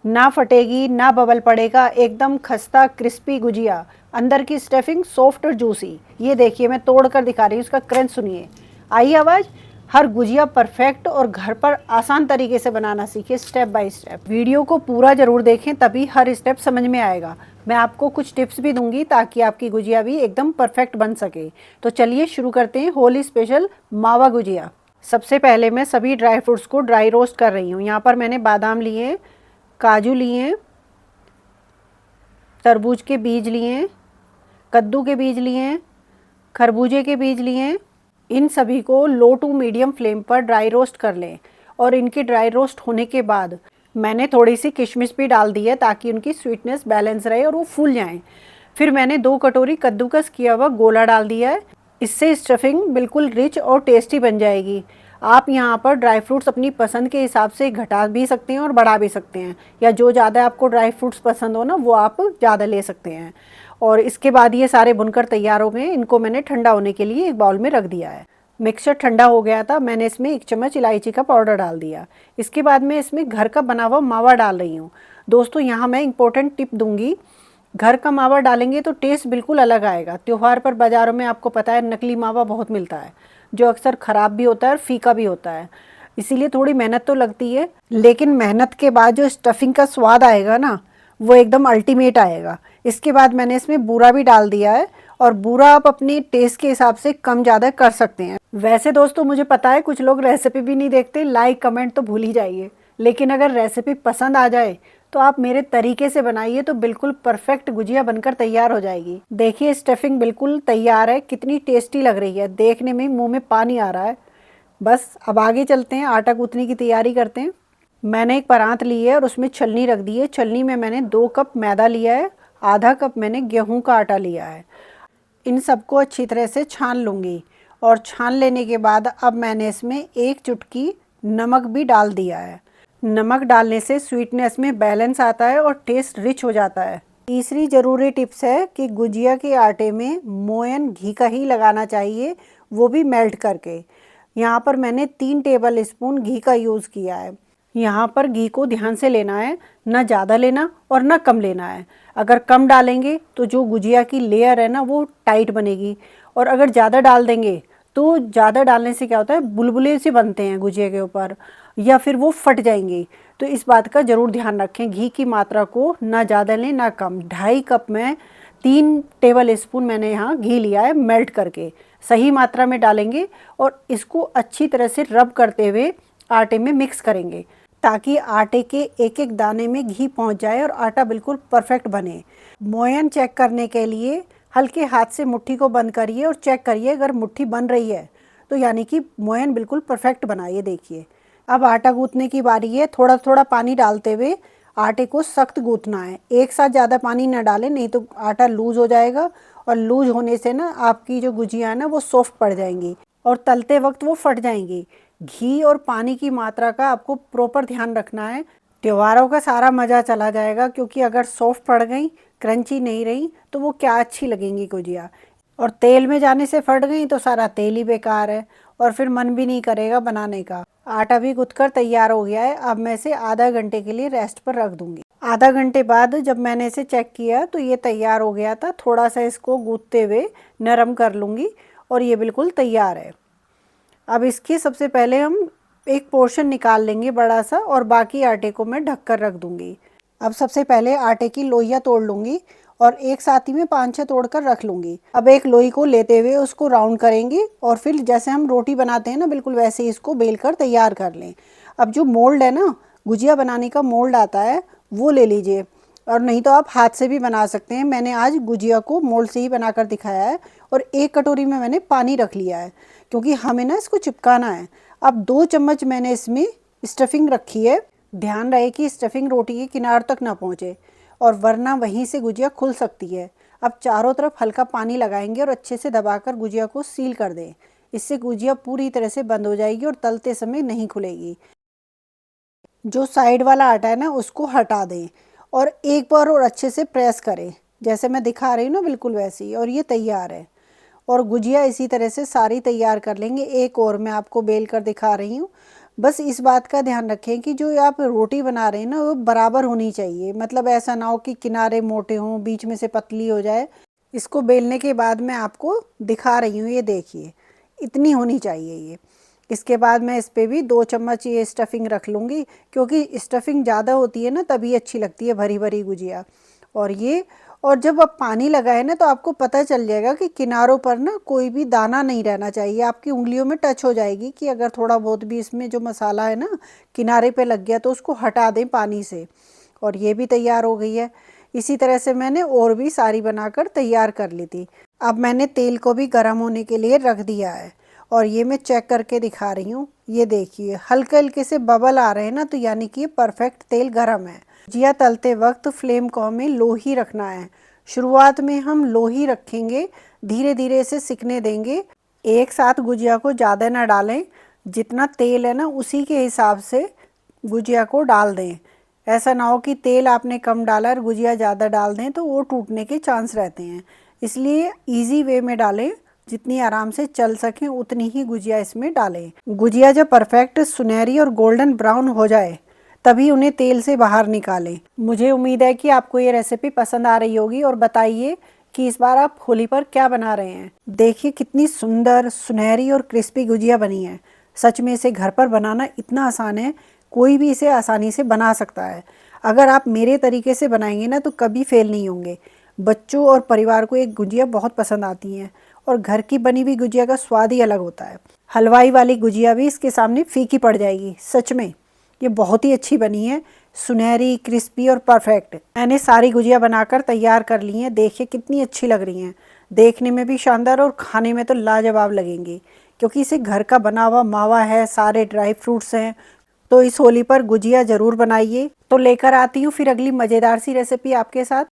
ना फटेगी ना बबल पड़ेगा, एकदम खस्ता क्रिस्पी गुजिया, अंदर की स्टफिंग सॉफ्ट और जूसी। ये देखिए मैं तोड़ कर दिखा रही हूँ, इसका क्रंच सुनिए। आई आवाज़। हर गुजिया परफेक्ट और घर पर आसान तरीके से बनाना सीखिए स्टेप बाय स्टेप। वीडियो को पूरा ज़रूर देखें, तभी हर स्टेप समझ में आएगा। मैं आपको कुछ टिप्स भी दूंगी ताकि आपकी गुजिया भी एकदम परफेक्ट बन सके। तो चलिए शुरू करते हैं होली स्पेशल मावा गुजिया। सबसे पहले मैं सभी ड्राई फ्रूट्स को ड्राई रोस्ट कर रही हूँ। यहाँ पर मैंने बादाम लिए, काजू लिए, तरबूज के बीज लिए, कद्दू के बीज लिए, खरबूजे के बीज लिए। इन सभी को लो टू मीडियम फ्लेम पर ड्राई रोस्ट कर लें। और इनके ड्राई रोस्ट होने के बाद मैंने थोड़ी सी किशमिश भी डाल दी है ताकि उनकी स्वीटनेस बैलेंस रहे और वो फूल जाएं। फिर मैंने 2 कटोरी कद्दूकस किया हुआ गोला डाल दिया है। इससे स्टफिंग बिल्कुल रिच और टेस्टी बन जाएगी। आप यहाँ पर ड्राई फ्रूट्स अपनी पसंद के हिसाब से घटा भी सकते हैं और बढ़ा भी सकते हैं, या जो ज़्यादा आपको ड्राई फ्रूट्स पसंद हो ना वो आप ज़्यादा ले सकते हैं। और इसके बाद ये सारे बुनकर तैयार हो गए। इनको मैंने ठंडा होने के लिए एक बाउल में रख दिया है। मिक्सचर ठंडा हो गया था, मैंने इसमें 1 चम्मच इलायची का पाउडर डाल दिया। इसके बाद मैं इसमें घर का बना हुआ मावा डाल रही हूँ। दोस्तों यहाँ मैं इंपॉर्टेंट टिप दूंगी, घर का मावा डालेंगे तो टेस्ट बिल्कुल अलग आएगा। त्योहार पर बाज़ारों में आपको पता है नकली मावा बहुत मिलता है, जो अक्सर ख़राब भी होता है और फीका भी होता है। इसीलिए थोड़ी मेहनत तो लगती है, लेकिन मेहनत के बाद जो स्टफिंग का स्वाद आएगा ना, वो एकदम अल्टीमेट आएगा। इसके बाद मैंने इसमें बूरा भी डाल दिया है, और बूरा आप अपने टेस्ट के हिसाब से कम ज़्यादा कर सकते हैं। वैसे दोस्तों मुझे पता है कुछ लोग रेसिपी भी नहीं देखते, लाइक कमेंट तो भूल ही जाइए। लेकिन अगर रेसिपी पसंद आ जाए तो आप मेरे तरीके से बनाइए तो बिल्कुल परफेक्ट गुजिया बनकर तैयार हो जाएगी। देखिए स्टफिंग बिल्कुल तैयार है, कितनी टेस्टी लग रही है, देखने में मुंह में पानी आ रहा है। बस अब आगे चलते हैं, आटा गूंथने की तैयारी करते हैं। मैंने एक परात ली है और उसमें छलनी रख दी है। छलनी में मैंने 2 कप मैदा लिया है, आधा कप मैंने गेहूं का आटा लिया है। इन सबको अच्छी तरह से छान लूँगी। और छान लेने के बाद अब मैंने इसमें 1 चुटकी नमक भी डाल दिया है। नमक डालने से स्वीटनेस में बैलेंस आता है और टेस्ट रिच हो जाता है। तीसरी ज़रूरी टिप्स है कि गुजिया के आटे में मोयन घी का ही लगाना चाहिए, वो भी मेल्ट करके। यहाँ पर मैंने 3 टेबल स्पून घी का यूज़ किया है। यहाँ पर घी को ध्यान से लेना है, ना ज़्यादा लेना और ना कम लेना है। अगर कम डालेंगे तो जो गुजिया की लेयर है ना वो टाइट बनेगी, और अगर ज़्यादा डाल देंगे तो ज़्यादा डालने से क्या होता है, बुलबुले से बनते हैं गुजिया के ऊपर, या फिर वो फट जाएंगी। तो इस बात का ज़रूर ध्यान रखें, घी की मात्रा को ना ज़्यादा लें ना कम। 2.5 कप में 3 टेबल स्पून मैंने यहाँ घी लिया है मेल्ट करके, सही मात्रा में डालेंगे। और इसको अच्छी तरह से रब करते हुए आटे में मिक्स करेंगे ताकि आटे के एक एक दाने में घी पहुंच जाए और आटा बिल्कुल परफेक्ट बने। मोयन चेक करने के लिए हल्के हाथ से मुट्ठी को बंद करिए और चेक करिए, अगर मुट्ठी बन रही है तो यानी कि मोयन बिल्कुल परफेक्ट बना। ये देखिए अब आटा गूंथने की बारी है। थोड़ा थोड़ा पानी डालते हुए आटे को सख्त गूंथना है, एक साथ ज़्यादा पानी ना डालें, नहीं तो आटा लूज़ हो जाएगा। और लूज़ होने से ना आपकी जो गुजिया है ना वो सॉफ्ट पड़ जाएंगी और तलते वक्त वो फट जाएंगी। घी और पानी की मात्रा का आपको प्रॉपर ध्यान रखना है, त्योहारों का सारा मज़ा चला जाएगा। क्योंकि अगर सॉफ्ट पड़ गई, क्रंची नहीं रही, तो वो क्या अच्छी लगेंगी गुजिया। और तेल में जाने से फट गई तो सारा तेल ही बेकार है और फिर मन भी नहीं करेगा बनाने का। आटा भी गूंथकर तैयार हो गया है। अब मैं इसे आधा घंटे के लिए रेस्ट पर रख दूंगी। आधा घंटे बाद जब मैंने इसे चेक किया तो ये तैयार हो गया था। थोड़ा सा इसको गूंथते हुए नरम कर लूँगी और ये बिल्कुल तैयार है। अब इसकी सबसे पहले हम एक पोर्शन निकाल लेंगे बड़ा सा, और बाकी आटे को मैं ढककर रख दूंगी। अब सबसे पहले आटे की लोइयाँ तोड़ लूँगी और एक साथ ही में 5-6 तोड़कर रख लूँगी। अब एक लोई को लेते हुए उसको राउंड करेंगे और फिर जैसे हम रोटी बनाते हैं ना बिल्कुल वैसे ही इसको बेल कर तैयार कर लें। अब जो मोल्ड है ना, गुजिया बनाने का मोल्ड आता है, वो ले लीजिए, और नहीं तो आप हाथ से भी बना सकते हैं। मैंने आज गुजिया को मोल्ड से ही बनाकर दिखाया है। और 1 कटोरी में मैंने पानी रख लिया है क्योंकि हमें ना इसको चिपकाना है। अब 2 चम्मच मैंने इसमें स्टफिंग रखी है। ध्यान रहे कि स्टफिंग रोटी के किनार तक ना पहुँचे, और वरना वहीं से गुजिया खुल सकती है। अब चारों तरफ हल्का पानी लगाएंगे और अच्छे से दबाकर गुजिया को सील कर दें। इससे गुजिया पूरी तरह से बंद हो जाएगी और तलते समय नहीं खुलेगी। जो साइड वाला आटा है ना उसको हटा दें और एक बार और अच्छे से प्रेस करें, जैसे मैं दिखा रही हूँ ना बिल्कुल वैसे ही। और ये तैयार है। और गुजिया इसी तरह से सारी तैयार कर लेंगे। एक और मैं आपको बेल कर दिखा रही हूँ। बस इस बात का ध्यान रखें कि जो आप रोटी बना रहे हैं ना वो बराबर होनी चाहिए, मतलब ऐसा ना हो कि किनारे मोटे हों, बीच में से पतली हो जाए। इसको बेलने के बाद मैं आपको दिखा रही हूँ, ये देखिए इतनी होनी चाहिए ये। इसके बाद मैं इस पर भी 2 चम्मच ये स्टफिंग रख लूँगी, क्योंकि स्टफिंग ज़्यादा होती है ना तभी अच्छी लगती है भरी भरी गुजिया। और जब आप पानी लगाए ना तो आपको पता चल जाएगा कि किनारों पर ना कोई भी दाना नहीं रहना चाहिए, आपकी उंगलियों में टच हो जाएगी कि अगर थोड़ा बहुत भी इसमें जो मसाला है ना किनारे पे लग गया तो उसको हटा दें पानी से। और ये भी तैयार हो गई है। इसी तरह से मैंने और भी सारी बनाकर तैयार कर ली थी। अब मैंने तेल को भी गर्म होने के लिए रख दिया है और ये मैं चेक करके दिखा रही हूँ। ये देखिए हल्के हल्के से बबल आ रहे हैं ना, तो यानी कि ये परफेक्ट तेल गर्म है। गुजिया तलते वक्त फ्लेम को हमें लो ही रखना है। शुरुआत में हम लो ही रखेंगे, धीरे धीरे इसे सिकने देंगे। एक साथ गुजिया को ज़्यादा ना डालें, जितना तेल है ना उसी के हिसाब से गुजिया को डाल दें। ऐसा ना हो कि तेल आपने कम डाला और गुजिया ज़्यादा डाल दें तो वो टूटने के चांस रहते हैं। इसलिए इजी वे में डालें, जितनी आराम से चल सकें उतनी ही गुजिया इसमें डालें। गुजिया जब परफेक्ट सुनहरी और गोल्डन ब्राउन हो जाए तभी उन्हें तेल से बाहर निकालें। मुझे उम्मीद है कि आपको ये रेसिपी पसंद आ रही होगी और बताइए कि इस बार आप होली पर क्या बना रहे हैं। देखिए कितनी सुंदर सुनहरी और क्रिस्पी गुजिया बनी है। सच में इसे घर पर बनाना इतना आसान है, कोई भी इसे आसानी से बना सकता है। अगर आप मेरे तरीके से बनाएंगे ना तो कभी फेल नहीं होंगे। बच्चों और परिवार को एक गुजिया बहुत पसंद आती हैं और घर की बनी हुई गुजिया का स्वाद ही अलग होता है। हलवाई वाली गुजिया भी इसके सामने फीकी पड़ जाएगी। सच में ये बहुत ही अच्छी बनी है, सुनहरी क्रिस्पी और परफेक्ट। मैंने सारी गुजिया बनाकर तैयार कर ली हैं। देखिए कितनी अच्छी लग रही हैं, देखने में भी शानदार और खाने में तो लाजवाब लगेंगी, क्योंकि इसे घर का बना हुआ मावा है, सारे ड्राई फ्रूट्स हैं। तो इस होली पर गुजिया ज़रूर बनाइए। तो लेकर आती हूँ फिर अगली मज़ेदार सी रेसिपी आपके साथ।